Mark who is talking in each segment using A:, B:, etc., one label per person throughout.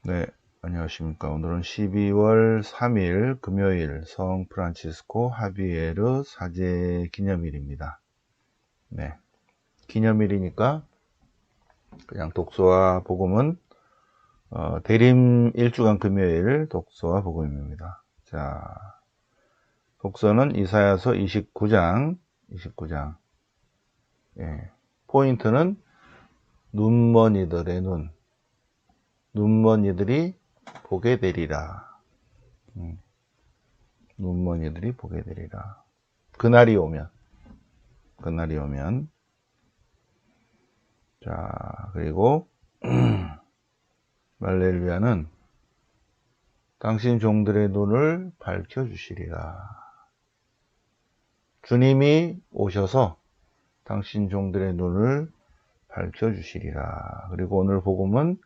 A: 네, 안녕하십니까. 오늘은 12월 3일 금요일 성 프란치스코 하비에르 사제 기념일입니다. 네, 기념일이니까 그냥 독서와 복음은 대림 1주간 금요일 독서와 복음입니다. 자, 독서는 이사야서 29장. 예, 포인트는 눈먼 이들의 눈먼 이들이 보게 되리라. 눈먼 이들이 보게 되리라. 그날이 오면. 자, 그리고 말렐루야는 당신 종들의 눈을 밝혀주시리라. 주님이 오셔서 당신 종들의 눈을 밝혀주시리라. 그리고 오늘 복음은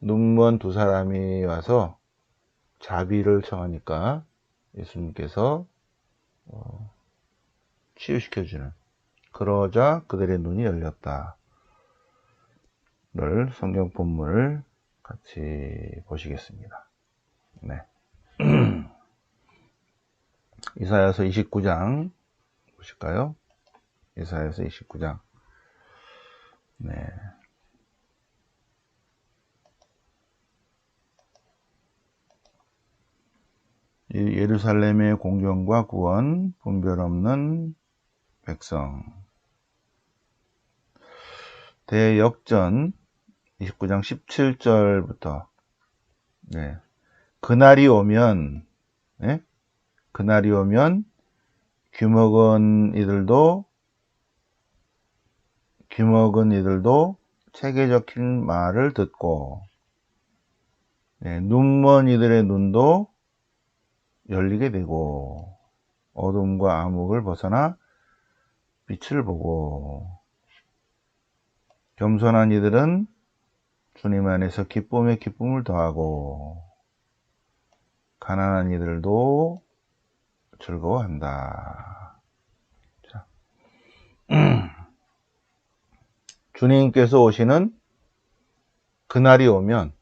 A: 눈먼 두 사람이 와서 자비를 청하니까 예수님께서 치유시켜주는, 그러자 그들의 눈이 열렸다. 를 성경 본문을 같이 보시겠습니다. 네. 이사야서 29장 보실까요? 이사야서 29장. 네. 예루살렘의 공경과 구원, 분별 없는 백성. 대역전 29장 17절부터. 네. 그날이 오면, 네? 그날이 오면 귀먹은 이들도 책에 적힌 말을 듣고, 네, 눈먼 이들의 눈도 열리게 되고, 어둠과 암흑을 벗어나 빛을 보고, 겸손한 이들은 주님 안에서 기쁨에 기쁨을 더하고, 가난한 이들도 즐거워한다. 자. 주님께서 오시는 그날이 오면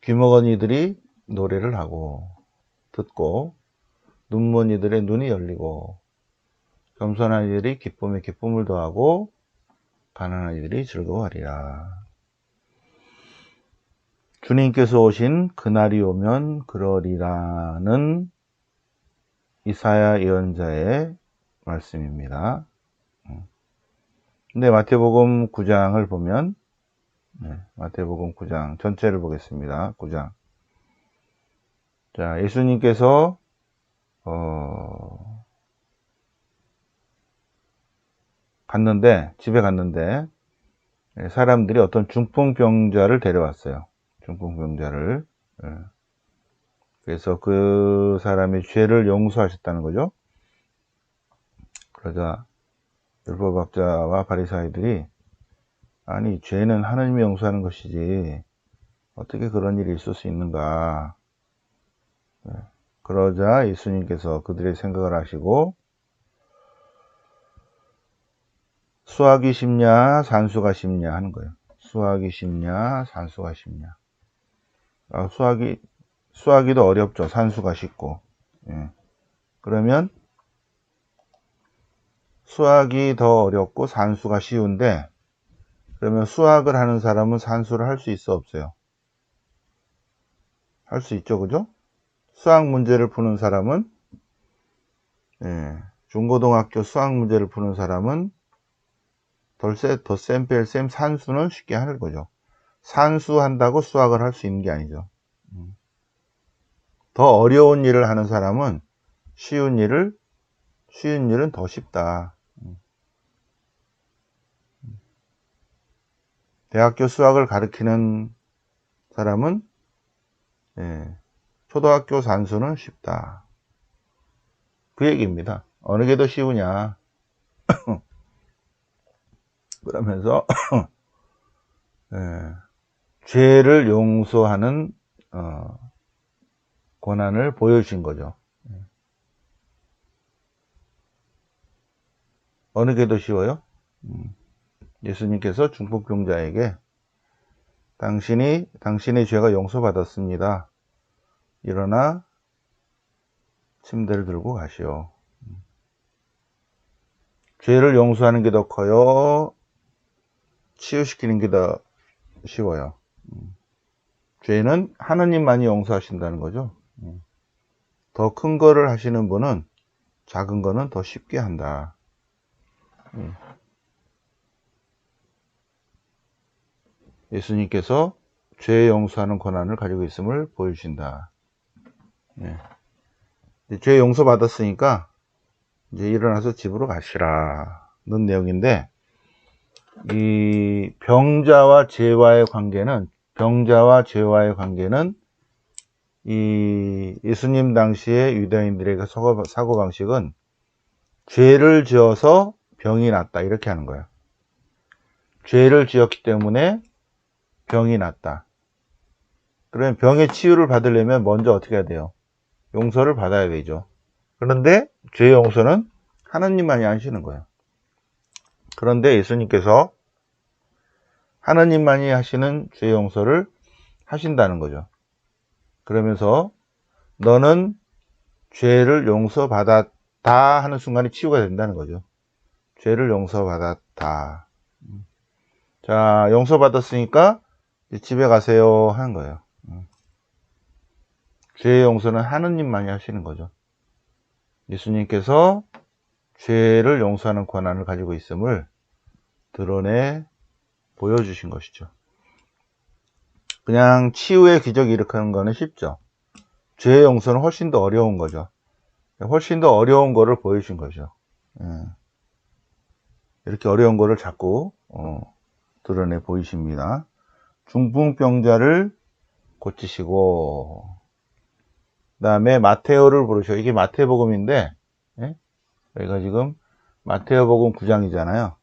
A: 귀먹은 이들이 노래를 하고 듣고, 눈먼 이들의 눈이 열리고, 겸손한 이들이 기쁨에 기쁨을 더하고, 가난한 이들이 즐거워하리라. 주님께서 오신 그날이 오면 그러리라는 이사야 예언자의 말씀입니다. 근데 마태복음 9장을 보면, 마태복음 9장 전체를 보겠습니다. 9장. 자, 예수님께서 집에 갔는데 사람들이 어떤 중풍병자를 데려왔어요. 중풍병자를. 그래서 그 사람의 죄를 용서하셨다는 거죠. 그러자 율법학자와 바리사이들이, 아니, 죄는 하나님이 용서하는 것이지 어떻게 그런 일이 있을 수 있는가. 그러자 예수님께서 그들의 생각을 하시고, 수학이 쉽냐 산수가 쉽냐 하는 거예요. 수학이 쉽냐 산수가 쉽냐. 수학이 더 어렵죠. 산수가 쉽고. 그러면 수학이 더 어렵고 산수가 쉬운데, 그러면 수학을 하는 사람은 산수를 할 수 있어 없어요? 할 수 있죠, 그죠? 수학 문제를 푸는 사람은, 중고등학교 수학 문제를 푸는 사람은 덧셈 뺄셈 산수는 쉽게 하는 거죠. 산수한다고 수학을 할 수 있는 게 아니죠. 더 어려운 일을 하는 사람은 쉬운 일은 더 쉽다. 대학교 수학을 가르치는 사람은 초등학교 산수는 쉽다. 그 얘기입니다. 어느 게 더 쉬우냐. 그러면서 죄를 용서하는 권한을 보여주신 거죠. 어느 게 더 쉬워요? 예수님께서 중풍병자에게 당신의 죄가 용서받았습니다. 일어나 침대를 들고 가시오. 죄를 용서하는 게 더 커요? 치유시키는 게 더 쉬워요? 죄는 하느님만이 용서하신다는 거죠. 더 큰 거를 하시는 분은 작은 거는 더 쉽게 한다. 예수님께서 죄 용서하는 권한을 가지고 있음을 보여주신다. 죄 용서받았으니까 이제 일어나서 집으로 가시라는 내용인데, 이 병자와 죄와의 관계는 이 예수님 당시에 유대인들에게 사고방식은 죄를 지어서 병이 났다 이렇게 하는 거예요. 죄를 지었기 때문에 병이 났다. 그러면 병의 치유를 받으려면 먼저 어떻게 해야 돼요? 용서를 받아야 되죠. 그런데 죄 용서는 하나님만이 하시는 거예요. 그런데 예수님께서 하나님만이 하시는 죄 용서를 하신다는 거죠. 그러면서 너는 죄를 용서받았다 하는 순간에 치유가 된다는 거죠. 죄를 용서받았다. 자, 용서받았으니까 집에 가세요 하는 거예요. 죄의 용서는 하느님만이 하시는 거죠. 예수님께서 죄를 용서하는 권한을 가지고 있음을 드러내 보여주신 것이죠. 그냥 치유의 기적이 일으키는 거는 쉽죠. 죄의 용서는 훨씬 더 어려운 거죠. 훨씬 더 어려운 거를 보여준 거죠. 이렇게 어려운 거를 자꾸 드러내 보이십니다. 중풍병자를 고치시고, 그 다음에 마테오를 부르셔. 이게 마태복음인데, 여기가 지금 마테오복음 9장이잖아요.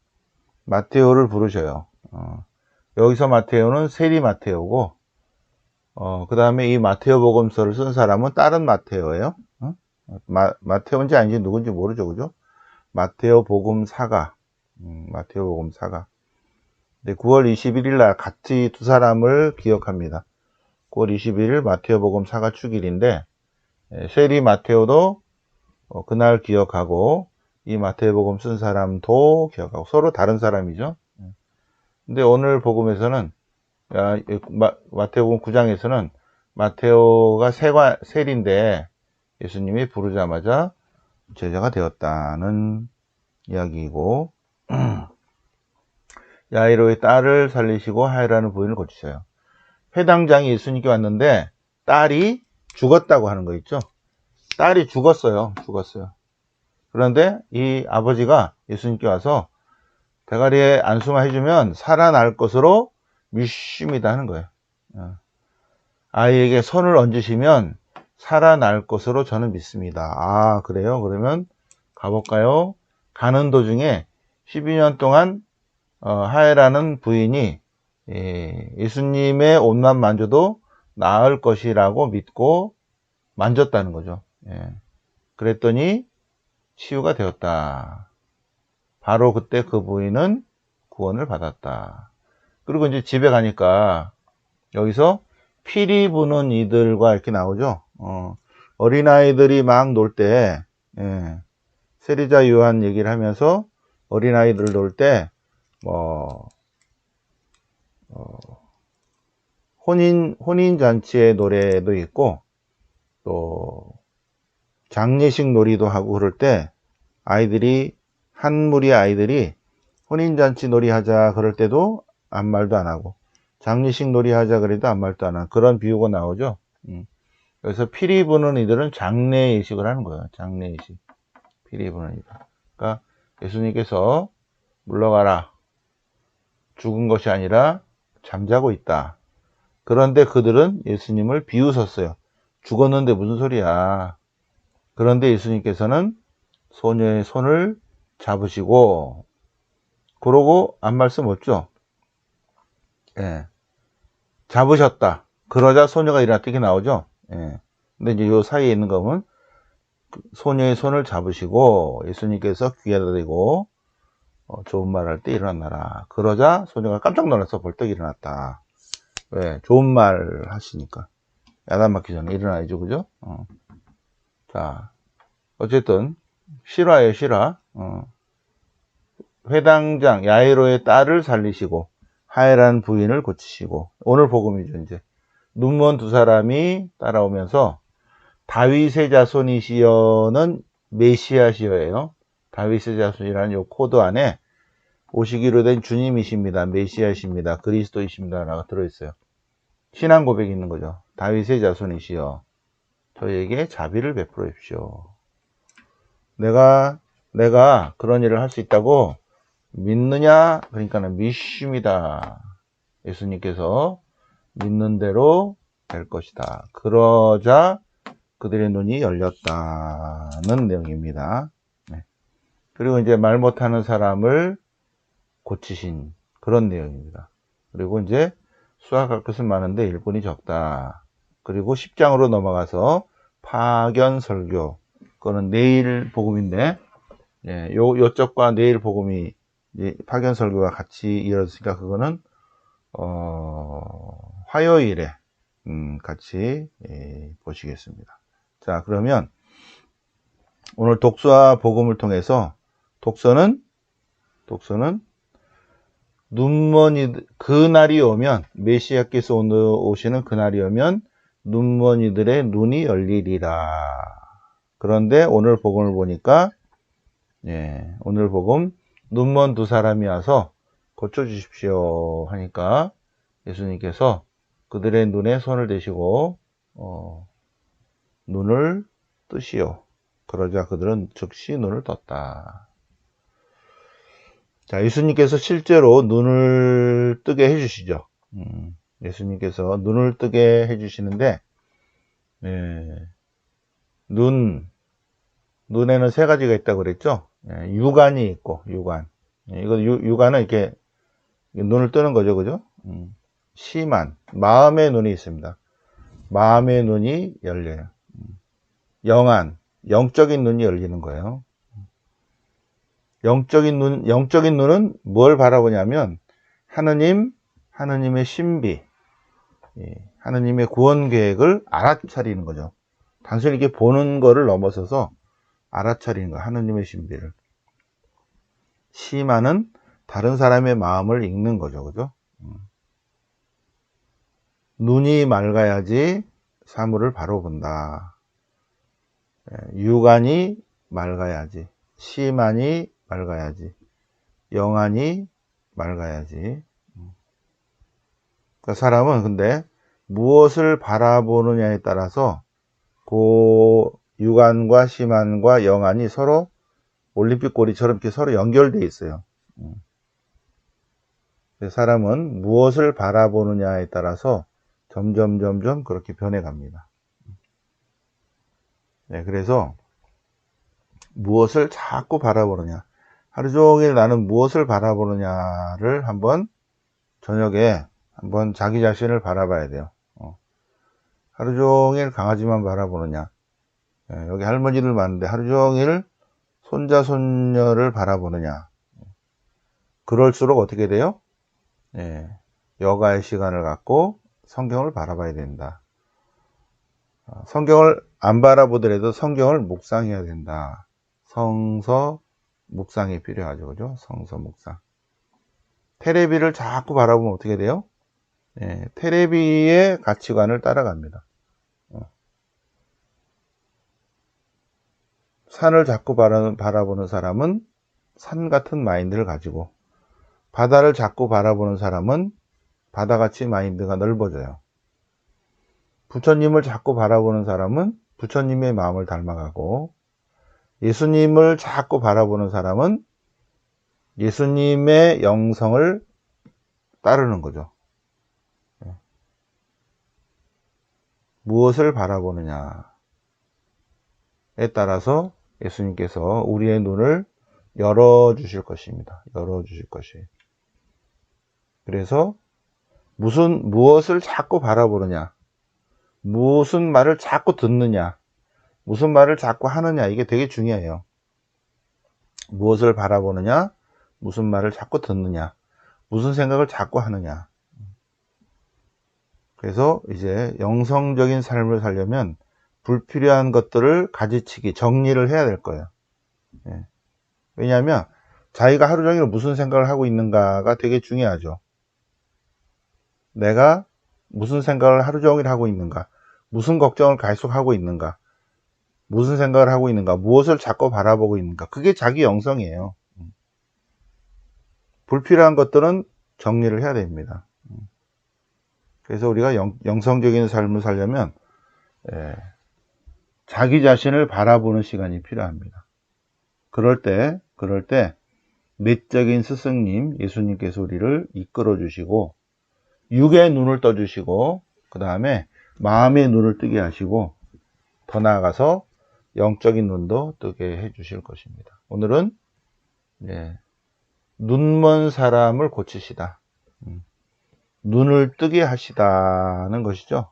A: 마테오를 부르셔요. 여기서 마테오는 세리 마테오고, 그 다음에 이 마테오복음서를 쓴 사람은 다른 마테오예요. 마테오인지 아닌지 누군지 모르죠, 그죠? 마테오복음사가, 마테오복음사가. 9월 21일 날 같이 두 사람을 기억합니다. 9월 21일 마테오복음 사가 축일인데, 세리 마테오도 그날 기억하고, 이 마테오복음 쓴 사람도 기억하고, 서로 다른 사람이죠. 근데 오늘 복음에서는, 마테오복음 9장에서는 마테오가 세리인데 예수님이 부르자마자 제자가 되었다는 이야기이고, 야이로의 딸을 살리시고 하이라는 부인을 고치셔요. 회당장이 예수님께 왔는데 딸이 죽었다고 하는 거 있죠. 딸이 죽었어요. 그런데 이 아버지가 예수님께 와서 대가리에 안수만 해주면 살아날 것으로 믿습니다 하는 거예요. 아이에게 손을 얹으시면 살아날 것으로 저는 믿습니다. 아, 그래요? 그러면 가볼까요? 가는 도중에 12년 동안 하에라는 부인이 예수님의 옷만 만져도 나을 것이라고 믿고 만졌다는 거죠. 그랬더니 치유가 되었다. 바로 그때 그 부인은 구원을 받았다. 그리고 이제 집에 가니까 여기서 피리 부는 이들과 이렇게 나오죠. 어린아이들이 막 놀 때, 세리자 요한 얘기를 하면서 어린아이들 놀 때, 혼인잔치의 노래도 있고, 또, 장례식 놀이도 하고 그럴 때, 한 무리의 아이들이 혼인잔치 놀이 하자 그럴 때도 아무 말도 안 하고, 장례식 놀이 하자 그래도 아무 말도 안 하고, 그런 비유가 나오죠. 그래서 피리 부는 이들은 장례 예식을 하는 거예요. 장례 예식. 피리 부는 이들. 그러니까 예수님께서 물러가라. 죽은 것이 아니라 잠자고 있다. 그런데 그들은 예수님을 비웃었어요. 죽었는데 무슨 소리야. 그런데 예수님께서는 소녀의 손을 잡으시고, 그러고 아무 말씀 없죠. 잡으셨다. 그러자 소녀가 일어났다 이렇게 나오죠. 근데 이제 요 사이에 있는 거는 소녀의 손을 잡으시고 예수님께서 귀에다 대고 좋은 말 할 때 일어나라. 그러자 소녀가 깜짝 놀라서 벌떡 일어났다. 왜? 좋은 말 하시니까. 야단 맞기 전에 일어나야죠, 그죠? 자, 어쨌든, 실화예요, 실화. 회당장 야이로의 딸을 살리시고, 하엘한 부인을 고치시고, 오늘 복음이죠, 이제. 눈먼 두 사람이 따라오면서, 다윗의 자손이시여는 메시아시여예요. 다윗의 자손이라는 요 코드 안에 오시기로 된 주님이십니다. 메시아십니다. 그리스도이십니다. 라고 들어있어요. 신앙 고백이 있는 거죠. 다윗의 자손이시여 저희에게 자비를 베풀어 주십시오. 내가 그런 일을 할 수 있다고 믿느냐? 그러니까는 믿습니다. 예수님께서 믿는 대로 될 것이다. 그러자 그들의 눈이 열렸다는 내용입니다. 네. 그리고 이제 말 못하는 사람을 고치신 그런 내용입니다. 그리고 이제 수학할 것은 많은데 일꾼이 적다. 그리고 10장으로 넘어가서 파견 설교. 그거는 내일 복음인데, 예, 요쪽과 내일 복음이 이제 파견 설교가 같이 이어졌으니까 그거는 화요일에 같이 보시겠습니다. 자, 그러면 오늘 독서와 복음을 통해서 독서는 그날이 오면 메시아께서 오시는 그날이 오면 눈먼이들의 눈이 열리리라. 그런데 오늘 복음을 보니까 오늘 복음 눈먼 두 사람이 와서 고쳐주십시오 하니까 예수님께서 그들의 눈에 손을 대시고 눈을 뜨시오. 그러자 그들은 즉시 눈을 떴다. 자, 예수님께서 실제로 눈을 뜨게 해주시죠. 예수님께서 눈을 뜨게 해주시는데, 눈에는 세 가지가 있다고 그랬죠. 유관이 있고, 유관. 이거 유관은 이렇게 눈을 뜨는 거죠, 그죠? 시만, 마음의 눈이 있습니다. 마음의 눈이 열려요. 영안, 영적인 눈이 열리는 거예요. 영적인 눈은 뭘 바라보냐면 하느님의 신비, 하느님의 구원 계획을 알아차리는 거죠. 단순히 이렇게 보는 거를 넘어서서 알아차리는 거예요. 하느님의 신비를. 시만은 다른 사람의 마음을 읽는 거죠. 그죠? 눈이 맑아야지 사물을 바로 본다. 유관이 맑아야지. 시만이 맑아야지. 영안이 맑아야지. 그러니까 사람은 근데 무엇을 바라보느냐에 따라서 그 유관과 시만과 영안이 서로 올림픽 고리처럼 이렇게 서로 연결되어 있어요. 사람은 무엇을 바라보느냐에 따라서 점점 그렇게 변해갑니다. 네, 그래서 무엇을 자꾸 바라보느냐, 하루 종일 나는 무엇을 바라보느냐를 한번 저녁에 한번 자기 자신을 바라봐야 돼요. 하루 종일 강아지만 바라보느냐, 여기 할머니들 많은데 하루 종일 손자 손녀를 바라보느냐, 그럴수록 어떻게 돼요? 여가의 시간을 갖고 성경을 바라봐야 된다. 성경을 안 바라보더라도 성경을 묵상해야 된다. 성서 묵상이 필요하죠. 그죠? 성서 묵상. 테레비를 자꾸 바라보면 어떻게 돼요? 테레비의 가치관을 따라갑니다. 산을 자꾸 바라보는 사람은 산 같은 마인드를 가지고, 바다를 자꾸 바라보는 사람은 바다같이 마인드가 넓어져요. 부처님을 자꾸 바라보는 사람은 부처님의 마음을 닮아가고, 예수님을 자꾸 바라보는 사람은 예수님의 영성을 따르는 거죠. 무엇을 바라보느냐에 따라서 예수님께서 우리의 눈을 열어주실 것입니다. 열어주실 것이에요. 그래서 무엇을 자꾸 바라보느냐, 무슨 말을 자꾸 듣느냐, 무슨 말을 자꾸 하느냐, 이게 되게 중요해요. 무엇을 바라보느냐, 무슨 말을 자꾸 듣느냐, 무슨 생각을 자꾸 하느냐. 그래서 이제 영성적인 삶을 살려면 불필요한 것들을 가지치기, 정리를 해야 될 거예요. 예. 왜냐하면 자기가 하루 종일 무슨 생각을 하고 있는가가 되게 중요하죠. 내가 무슨 생각을 하루 종일 하고 있는가, 무슨 걱정을 계속 하고 있는가, 무슨 생각을 하고 있는가, 무엇을 자꾸 바라보고 있는가, 그게 자기 영성이에요. 불필요한 것들은 정리를 해야 됩니다. 그래서 우리가 영성적인 삶을 살려면 자기 자신을 바라보는 시간이 필요합니다. 그럴 때 내적인 스승님 예수님께서 우리를 이끌어 주시고 육의 눈을 떠 주시고 그 다음에 마음의 눈을 뜨게 하시고 더 나아가서 영적인 눈도 뜨게 해 주실 것입니다. 오늘은 눈먼 사람을 고치시다. 눈을 뜨게 하시다는 것이죠.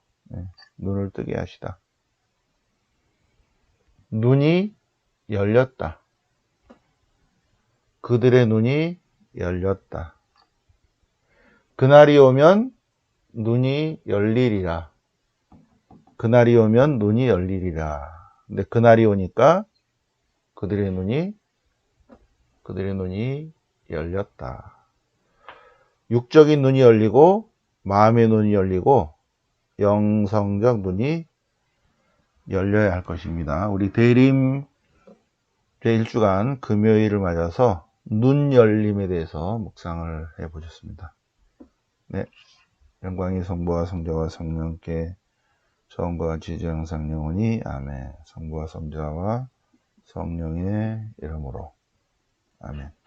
A: 눈을 뜨게 하시다. 눈이 열렸다. 그들의 눈이 열렸다. 그날이 오면 눈이 열리리라. 그날이 오면 눈이 열리리라. 근데 그날이 오니까 그들의 눈이 열렸다. 육적인 눈이 열리고 마음의 눈이 열리고 영성적 눈이 열려야 할 것입니다. 우리 대림 제1주간 금요일을 맞아서 눈 열림에 대해서 묵상을 해 보셨습니다. 네, 영광이 성부와 성자와 성령께 처음과 같이 이제 항상 영원히 아멘. 성부와 성자와 성령의 이름으로 아멘.